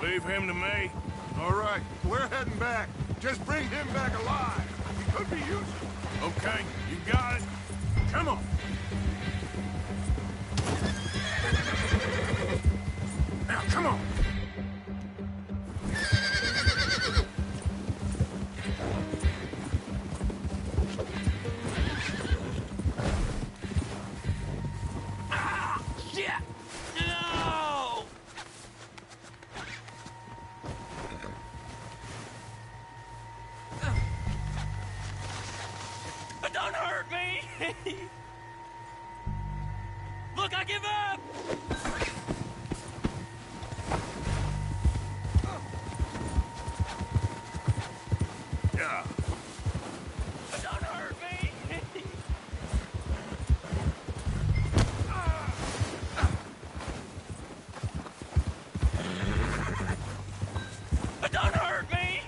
Leave him to me. All right, we're heading back. Just bring him back alive. He could be useful. Okay, you got it. Come on. Now, come on. Don't hurt me! Look, I give up! Yeah. Don't hurt me! Don't hurt me!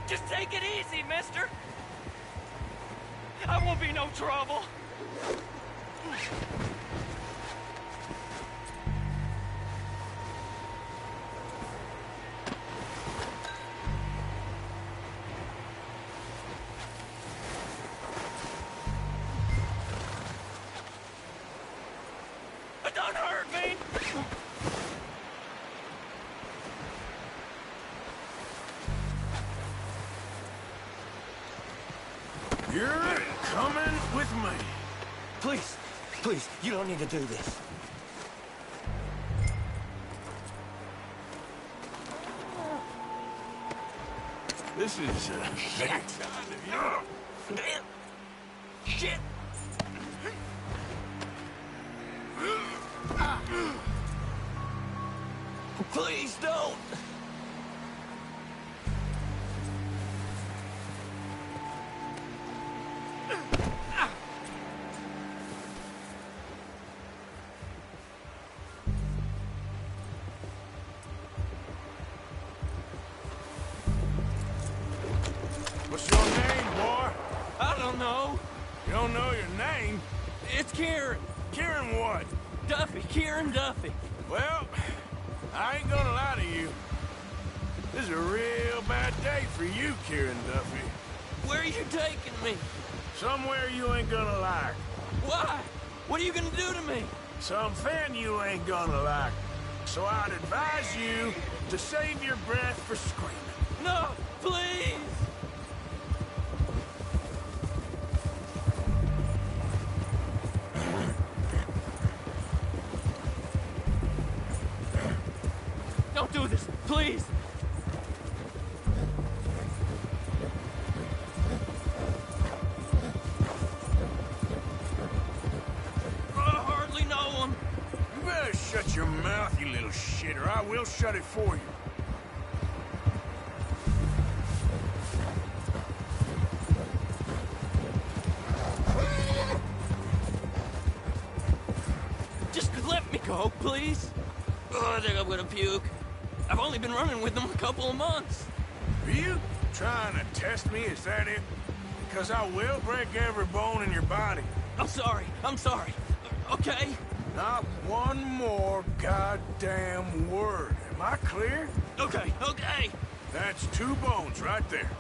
Just take it easy, mister. I won't be no trouble. Don't hurt me! You're coming with me. Please, please, you don't need to do this. This is very kind of you. Shit! Please don't! What's your name, boy? I don't know. You don't know your name? It's Kieran. Kieran what? Duffy. Kieran Duffy. Well, I ain't gonna lie to you. This is a real bad day for you, Kieran Duffy. Where are you taking me? Somewhere you ain't gonna like. Why? What are you gonna do to me? Something you ain't gonna like. So I'd advise you to save your breath for screaming. No, please! Don't do this, please! I hardly know him. You better shut your mouth, you little shit, or I will shut it for you. Just let me go, please. Oh, I think I'm gonna puke. I've only been running with them a couple of months. Are you trying to test me? Is that it? Because I will break every bone in your body. I'm sorry. Okay? Not one more goddamn word. Am I clear? Okay. That's 2 bones right there.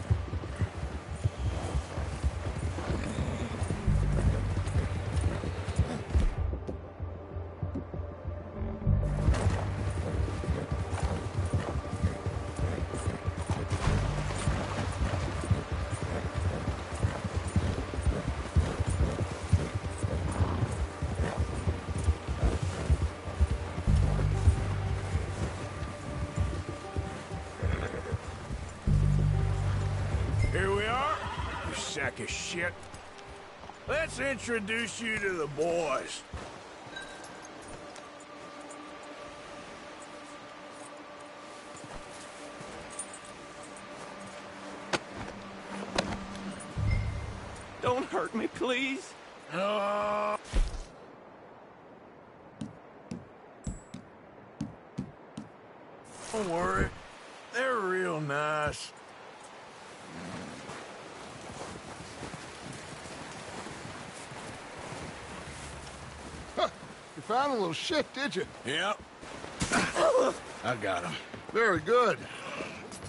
Here we are, you sack of shit. Let's introduce you to the boys. Don't hurt me, please. Oh. Don't worry. They're real nice. Huh. You found a little shit, did you? Yep. I got him. Very good.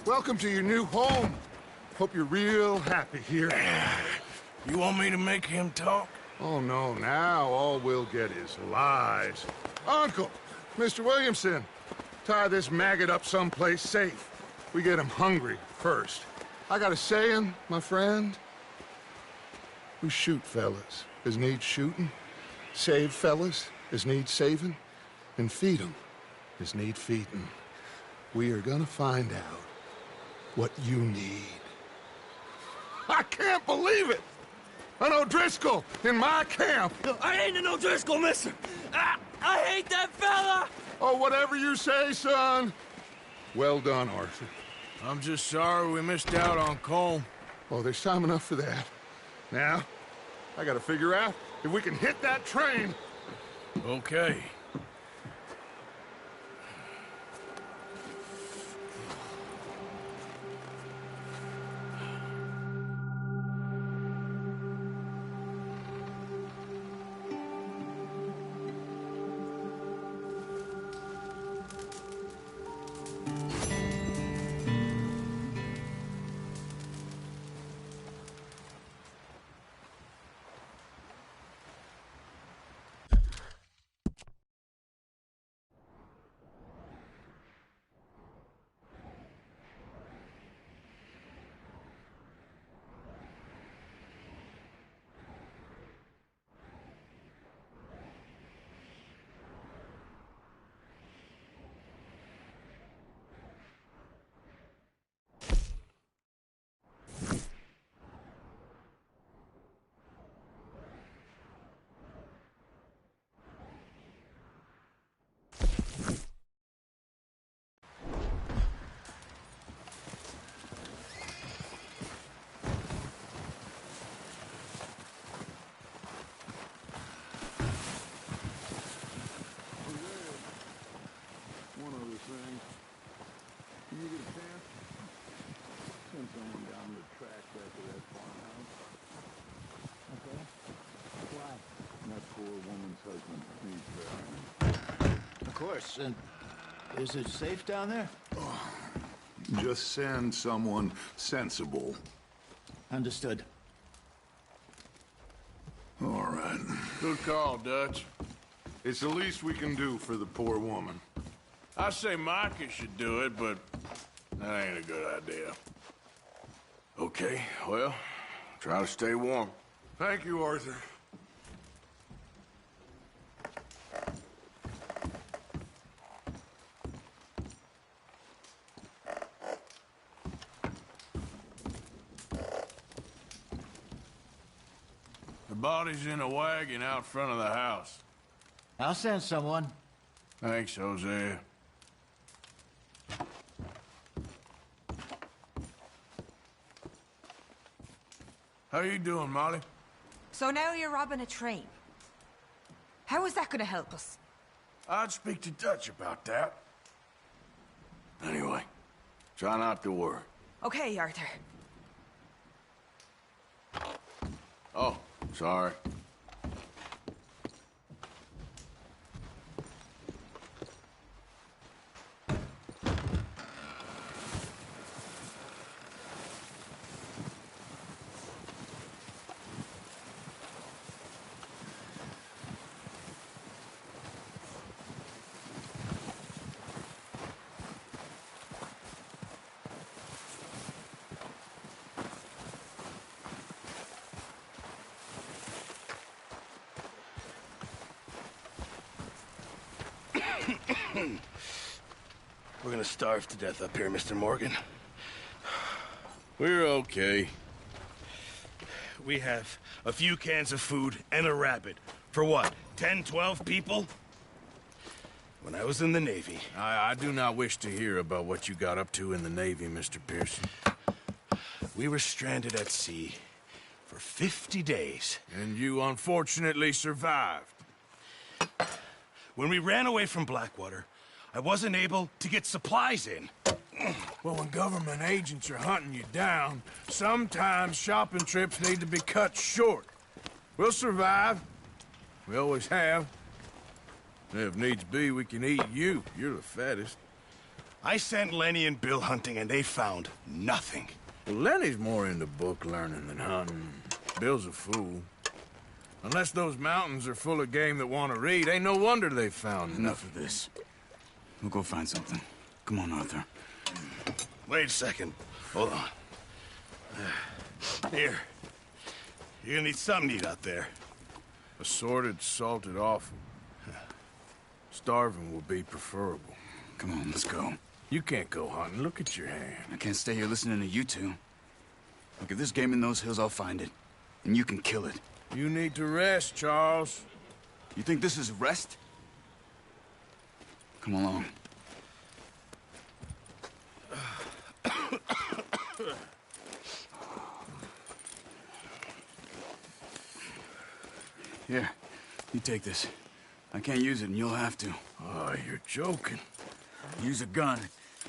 Welcome to your new home. Hope you're real happy here. You want me to make him talk? Oh, no, now all we'll get is lies. Uncle, Mr. Williamson, tie this maggot up someplace safe. We get him hungry first. I got a saying, my friend. We shoot fellas as need shooting, save fellas as need saving, and feed 'em as need feeding. We are gonna find out what you need. I can't believe it! An O'Driscoll in my camp! I ain't an O'Driscoll, mister! I hate that fella! Oh, whatever you say, son. Well done, Arthur. I'm just sorry we missed out on Colm. Oh, there's time enough for that. Now, I gotta figure out if we can hit that train. Okay. One other thing. Can you get a chance? Send someone down the track back to that farmhouse. Okay. Why? That poor woman's husband needs burial. Of course. And is it safe down there? Just send someone sensible. Understood. All right. Good call, Dutch. It's the least we can do for the poor woman. I say Micah should do it, but that ain't a good idea. Okay, well, try to stay warm. Thank you, Arthur. The body's in a wagon out front of the house. I'll send someone. Thanks, Hosea. How you doing, Molly? So now you're robbing a train. How is that gonna help us? I'd speak to Dutch about that. Anyway, try not to worry. Okay, Arthur. Oh, sorry. We're gonna starve to death up here, Mr. Morgan. We're okay. We have a few cans of food and a rabbit. For what, 10, 12 people? When I was in the Navy... I do not wish to hear about what you got up to in the Navy, Mr. Pearson. We were stranded at sea for 50 days. And you unfortunately survived. When we ran away from Blackwater, I wasn't able to get supplies in. Well, when government agents are hunting you down, sometimes shopping trips need to be cut short. We'll survive. We always have. If needs be, we can eat you. You're the fattest. I sent Lenny and Bill hunting, and they found nothing. Well, Lenny's more into book learning than hunting. Bill's a fool. Unless those mountains are full of game that want to read, ain't no wonder they found Enough of this. We'll go find something. Come on, Arthur. Wait a second. Hold on. Here. You're gonna need something to eat out there. Assorted, salted offal. Starving will be preferable. Come on, let's go. You can't go hunting. Look at your hand. I can't stay here listening to you two. Look, if there's game in those hills, I'll find it. And you can kill it. You need to rest, Charles. You think this is rest? Come along. Here, you take this. I can't use it, and you'll have to. Oh, you're joking. Use a gun,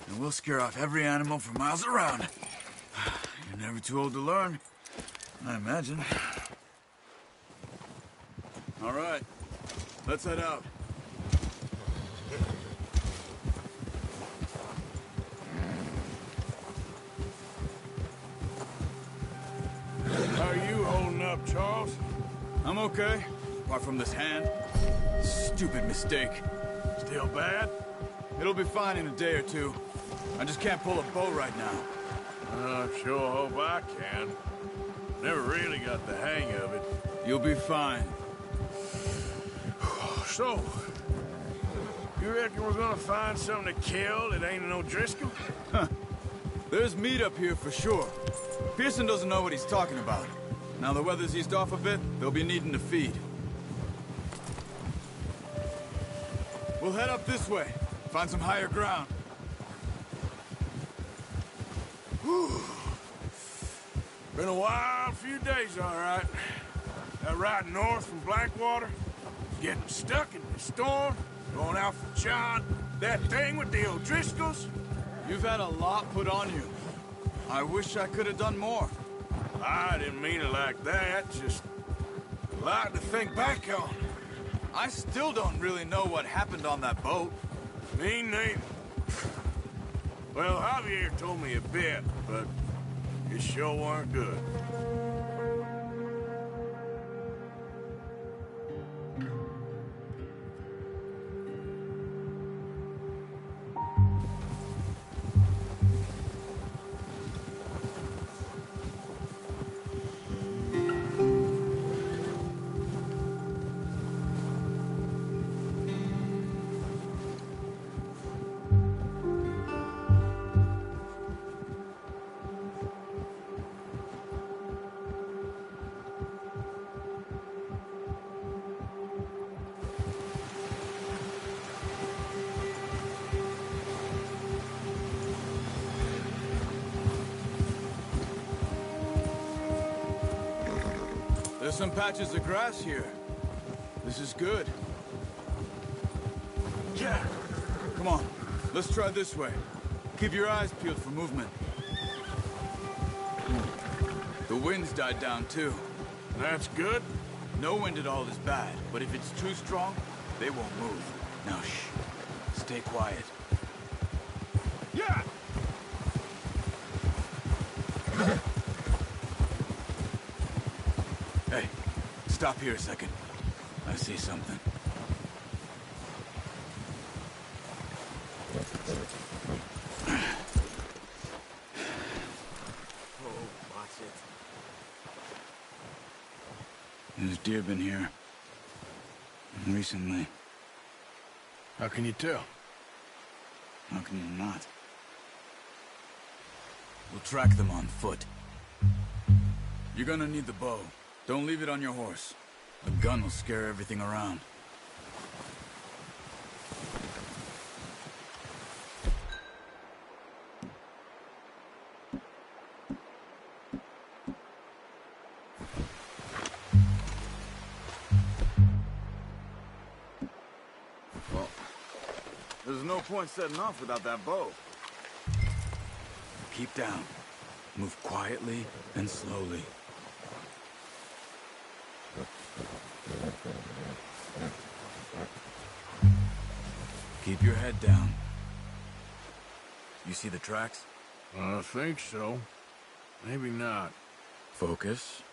and we'll scare off every animal for miles around. You're never too old to learn, I imagine. All right, let's head out. How are you holding up, Charles? I'm okay, apart from this hand. Stupid mistake. Still bad? It'll be fine in a day or two. I just can't pull a bow right now. I sure hope I can. Never really got the hang of it. You'll be fine. So, you reckon we're gonna find something to kill that ain't no Driscoll? There's meat up here for sure. Pearson doesn't know what he's talking about. Now the weather's eased off a bit, they'll be needing to feed. We'll head up this way. Find some higher ground. Whew. Been a wild few days, all right. That ride north from Blackwater, getting stuck in the storm, going out for John, that thing with the O'Driscolls. You've had a lot put on you. I wish I could have done more. I didn't mean it like that, just a lot to think back on. I still don't really know what happened on that boat. Me neither. Well, Javier told me a bit, but it sure weren't good. There's some patches of grass here. This is good. Yeah. Come on, let's try this way. Keep your eyes peeled for movement. The wind's died down too. That's good. No wind at all is bad, but if it's too strong, they won't move. Now shh, stay quiet. Yeah. Hey, stop here a second. I see something. There's deer been here. Recently. How can you tell? How can you not? We'll track them on foot. You're gonna need the bow. Don't leave it on your horse. A gun will scare everything around. Well, there's no point setting off without that bow. Keep down. Move quietly and slowly. Keep your head down. You see the tracks? I think so. Maybe not. Focus.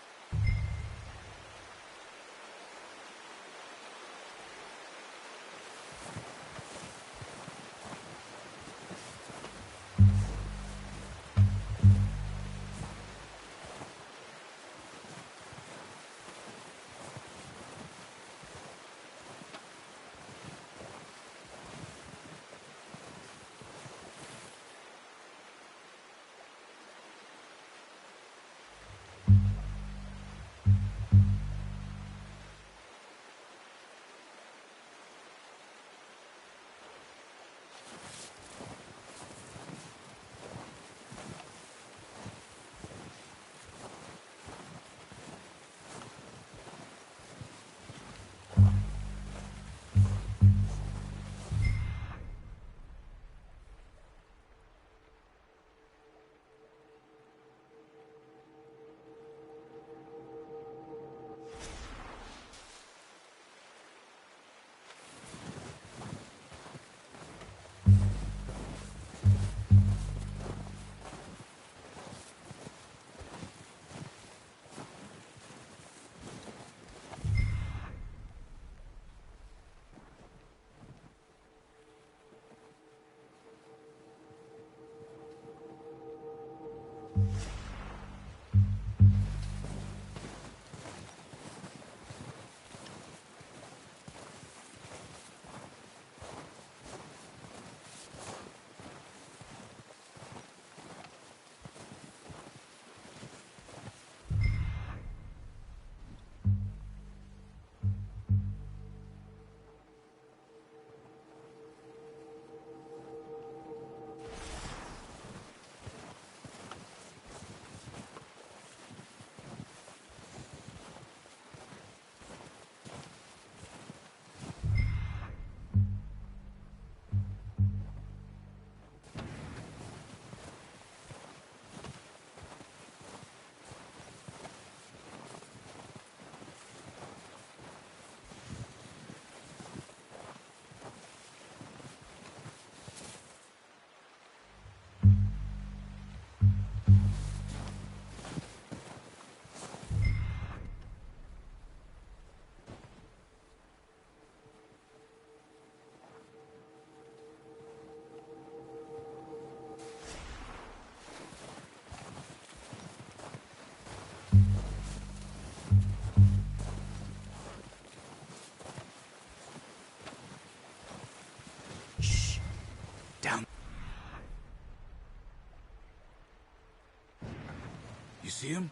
You see him?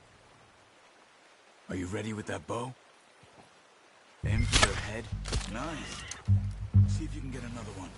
Are you ready with that bow? Aim for their head. Nice. See if you can get another one.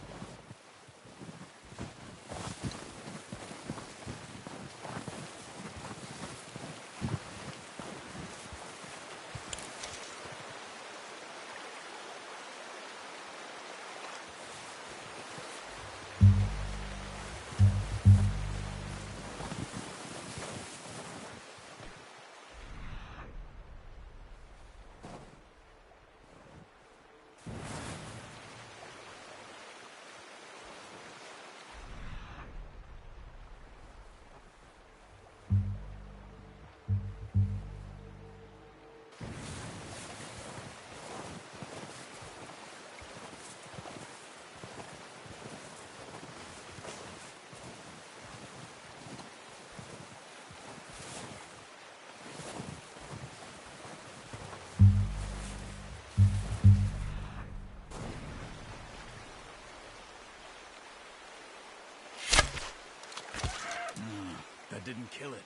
That didn't kill it.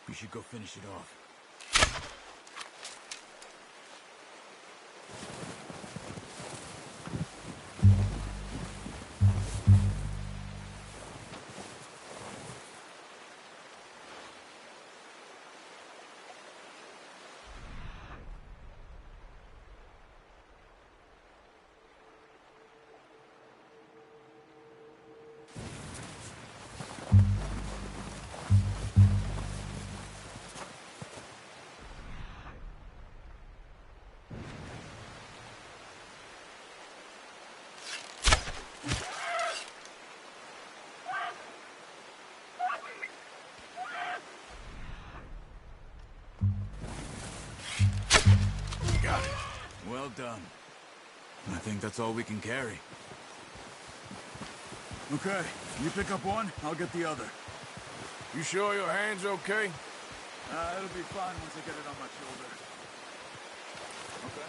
We should go finish it off. Well done. I think that's all we can carry. Okay, you pick up one, I'll get the other. You sure your hand's okay? It'll be fine once I get it on my shoulder. Okay.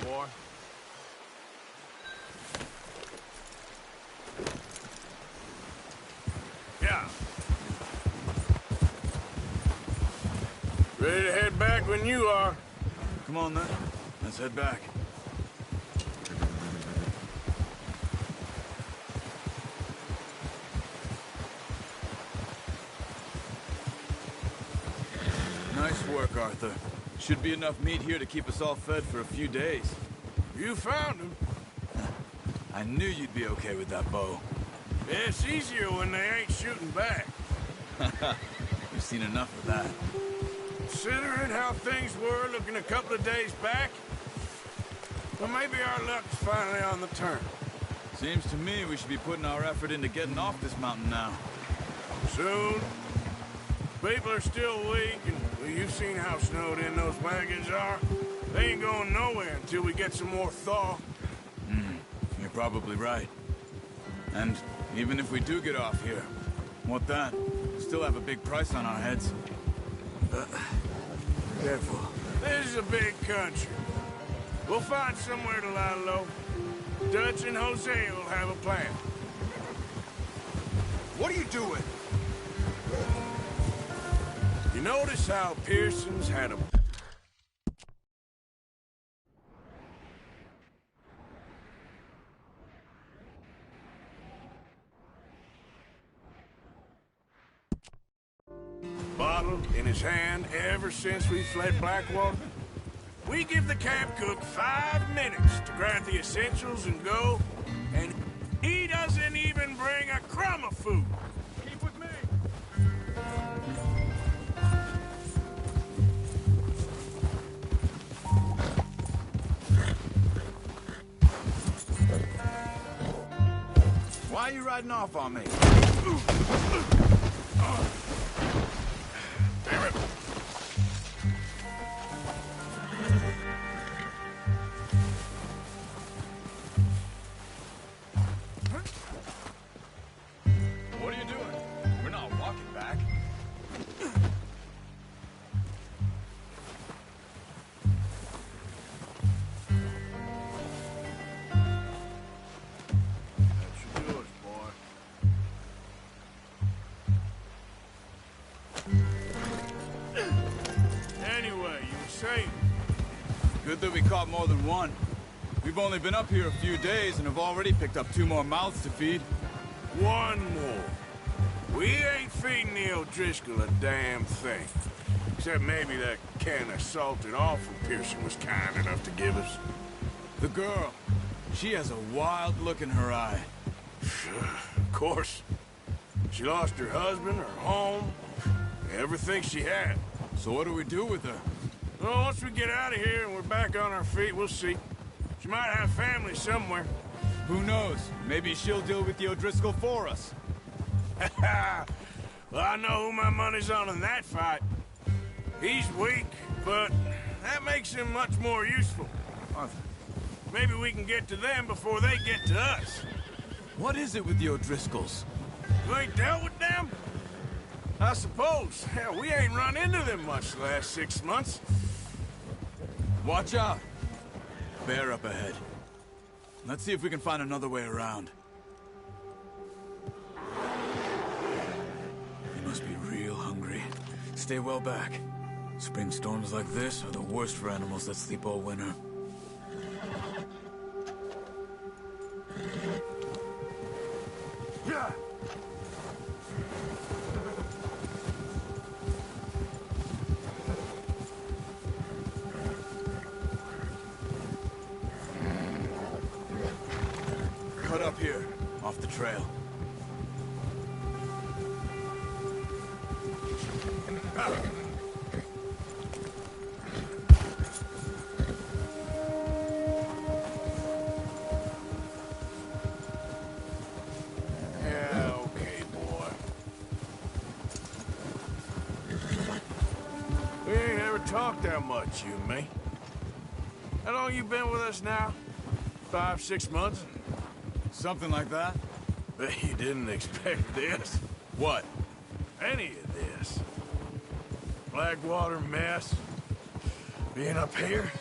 Boy. Yeah. Ready to head back when you are. Come on then, let's head back. Nice work, Arthur. Should be enough meat here to keep us all fed for a few days. You found him. I knew you'd be okay with that bow. It's easier when they ain't shooting back. You've seen enough of that. Considering how things were looking a couple of days back, well, maybe our luck's finally on the turn. Seems to me we should be putting our effort into getting off this mountain now. Soon. People are still weak, and well, you've seen how snowed in those wagons are. They ain't going nowhere until we get some more thaw. You're probably right. And even if we do get off here, what then? We still have a big price on our heads. Careful. This is a big country. We'll find somewhere to lie low. Dutch and Jose will have a plan. What are you doing? You notice how Pearson's had a bottle in his hand ever since we fled Blackwater? We give the camp cook 5 minutes to grab the essentials and go, and he doesn't even bring a crumb of food. Keep with me. Why are you riding off on me? Damn it. What are you doing? We're not walking back. That should do it, boy. Anyway, you were saying? Good that we caught more than one. We've only been up here a few days and have already picked up 2 more mouths to feed. One more. We ain't feeding the O'Driscoll a damn thing. Except maybe that can of salted offal Pearson was kind enough to give us. The girl. She has a wild look in her eye. Of course. She lost her husband, her home, everything she had. So what do we do with her? Well, once we get out of here and we're back on our feet, we'll see. She might have family somewhere. Who knows? Maybe she'll deal with the O'Driscoll for us. Well, I know who my money's on in that fight. He's weak, but that makes him much more useful. Arthur, Maybe we can get to them before they get to us. what is it with the O'Driscolls? You ain't dealt with them? I suppose. Hell, we ain't run into them much the last 6 months. Watch out. Bear up ahead. Let's see if we can find another way around. They must be real hungry. Stay well back. Spring storms like this are the worst for animals that sleep all winter. Yeah. Cut up here, off the trail. Yeah, okay, boy. We ain't ever talked that much, you and me. How long you been with us now? 5, 6 months? Something like that? Bet you didn't expect this. What? Any of this. Blackwater mess. Being up here.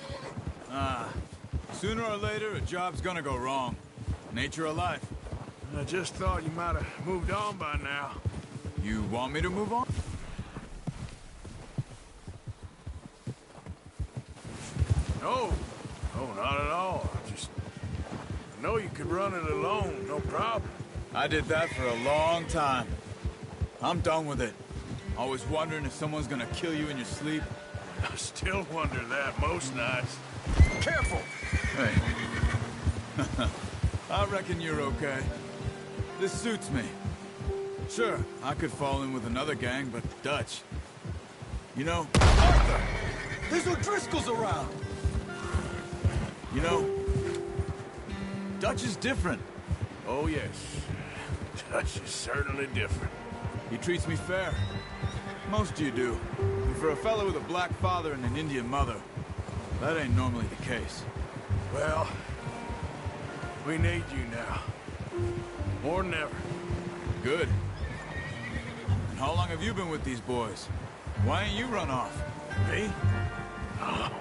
Sooner or later, a job's gonna go wrong. Nature of life. I just thought you might have moved on by now. You want me to move on? No. No, not at all. I know you could run it alone, no problem. I did that for a long time. I'm done with it. Always wondering if someone's gonna kill you in your sleep. I still wonder that most nights. Careful! Hey. I reckon you're okay. This suits me. Sure, I could fall in with another gang, but Dutch. You know... Arthur! There's O'Driscolls around! You know, Dutch is different. Oh, yes. Dutch is certainly different. He treats me fair. Most of you do. And for a fellow with a black father and an Indian mother, that ain't normally the case. Well, we need you now. More than ever. Good. And how long have you been with these boys? Why ain't you run off? Me? Oh,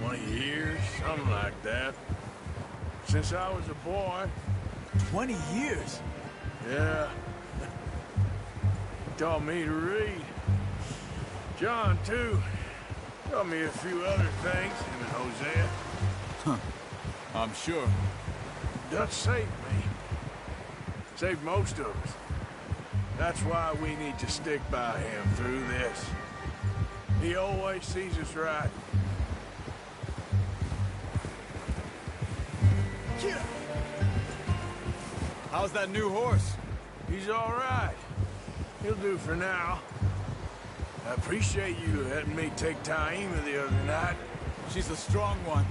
20 years, something like that. Since I was a boy. 20 years? Yeah. He taught me to read. John, too. Taught me a few other things, him and Hosea. I'm sure. Dutch saved me. Saved most of us. That's why we need to stick by him through this. He always sees us right. How's that new horse? He's all right. He'll do for now. I appreciate you letting me take Taima the other night. She's a strong one.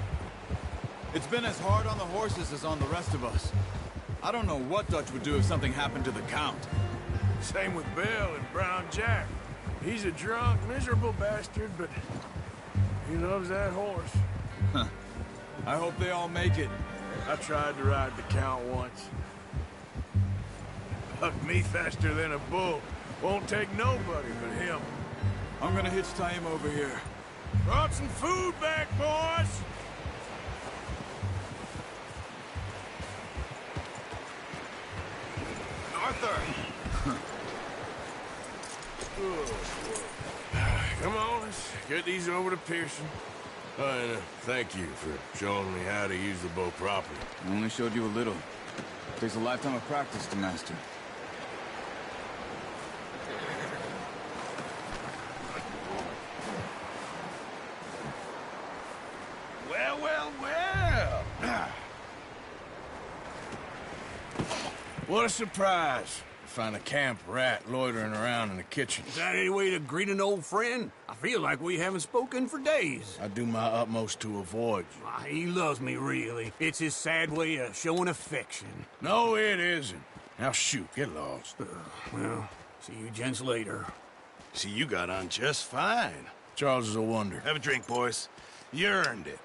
It's been as hard on the horses as on the rest of us. I don't know what Dutch would do if something happened to the Count. Same with Bill and Brown Jack. He's a drunk, miserable bastard, but he loves that horse. I hope they all make it. I tried to ride the Count once. Hucked me faster than a bull. Won't take nobody but him. I'm gonna hitch Taima over here. Brought some food back, boys! Arthur! Come on, let's get these over to Pearson. And thank you for showing me how to use the bow properly. I only showed you a little. Takes a lifetime of practice to master. What a surprise. Find a camp rat loitering around in the kitchen. Is that any way to greet an old friend? I feel like we haven't spoken for days. I do my utmost to avoid you. Why, he loves me, really. It's his sad way of showing affection. No, it isn't. Now shoot, get lost. Well, see you gents later. See, you got on just fine. Charles is a wonder. Have a drink, boys. You earned it.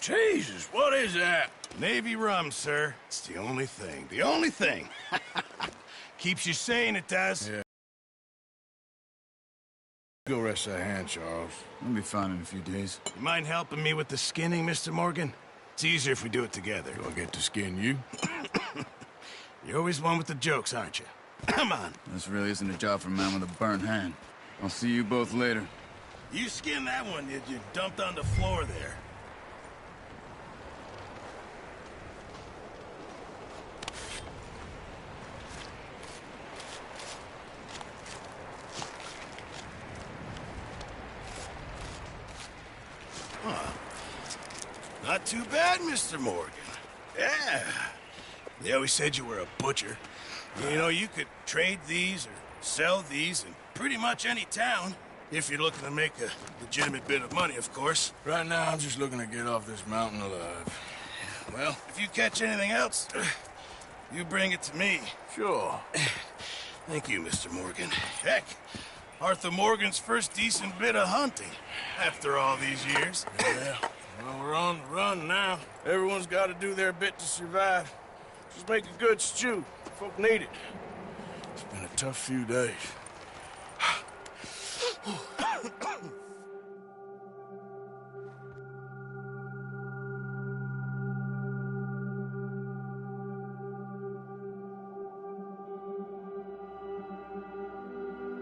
Jesus, what is that? Navy rum, sir. It's the only thing. The only thing. Keeps you sane, it does. Yeah. Go rest that hand, Charles. I'll be fine in a few days. You mind helping me with the skinning, Mr. Morgan? It's easier if we do it together. Do I get to skin you? You're always one with the jokes, aren't you? Come on. This really isn't a job for a man with a burnt hand. I'll see you both later. You skinned that one you dumped on the floor there. Not too bad, Mr. Morgan. Yeah. They always said you were a butcher. You know, you could trade these or sell these in pretty much any town. If you're looking to make a legitimate bit of money, of course. Right now, I'm just looking to get off this mountain alive. Well, if you catch anything else, you bring it to me. Sure. Thank you, Mr. Morgan. Heck, Arthur Morgan's first decent bit of hunting after all these years. Yeah. Well, we're on the run now. Everyone's got to do their bit to survive. Just make a good stew. Folk need it. It's been a tough few days.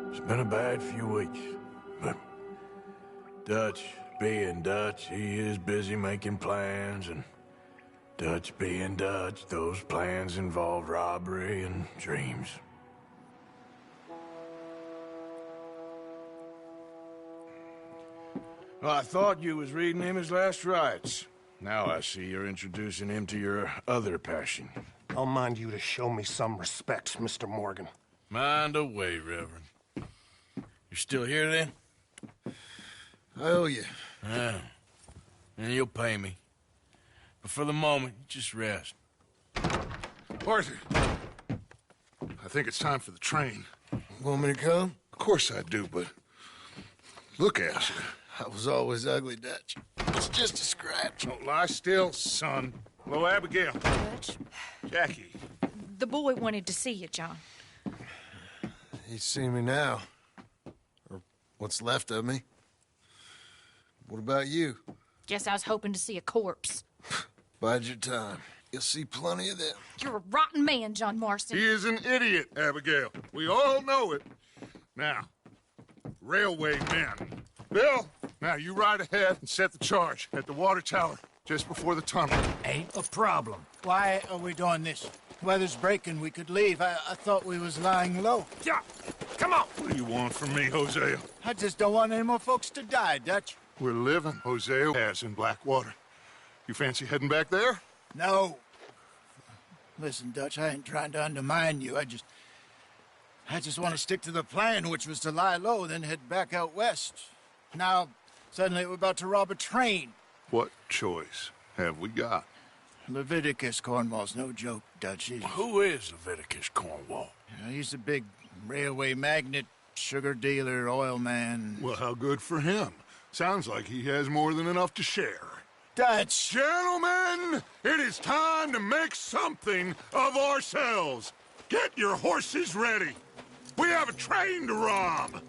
It's been a bad few weeks, but Dutch being Dutch, he is busy making plans, and Dutch being Dutch, those plans involve robbery and dreams. Well, I thought you was reading him his last rites. Now I see you're introducing him to your other passion. I'll mind you to show me some respect, Mr. Morgan. Mind away, Reverend. You're still here, then? I owe you. Yeah. And you'll pay me. But for the moment, just rest. Arthur, I think it's time for the train. Want me to come? Of course I do, but look at you. I was always ugly, Dutch. It's just a scratch. Don't lie still, son. Hello, Abigail. Dutch, Jackie. the boy wanted to see you, John. He's seen me now. Or what's left of me. What about you? Guess I was hoping to see a corpse. Bide your time. You'll see plenty of them. You're a rotten man, John Marston. He is an idiot, Abigail. We all know it. Now, railway men. Bill, now you ride ahead and set the charge at the water tower just before the tunnel. Ain't a problem. Why are we doing this? Weather's breaking. We could leave. I thought we was lying low. Yeah, come on. What do you want from me, Hosea? I just don't want any more folks to die, Dutch. We're living, Hosea has in Blackwater. You fancy heading back there? No. Listen, Dutch, I ain't trying to undermine you. I just want to stick to the plan, which was to lie low, then head back out west. Now, suddenly we're about to rob a train. What choice have we got? Leviticus Cornwall's no joke, Dutch. Who is Leviticus Cornwall? He's a big railway magnate, sugar dealer, oil man. Well, how good for him. Sounds like he has more than enough to share. Dutch! Gentlemen, it is time to make something of ourselves. Get your horses ready. We have a train to rob.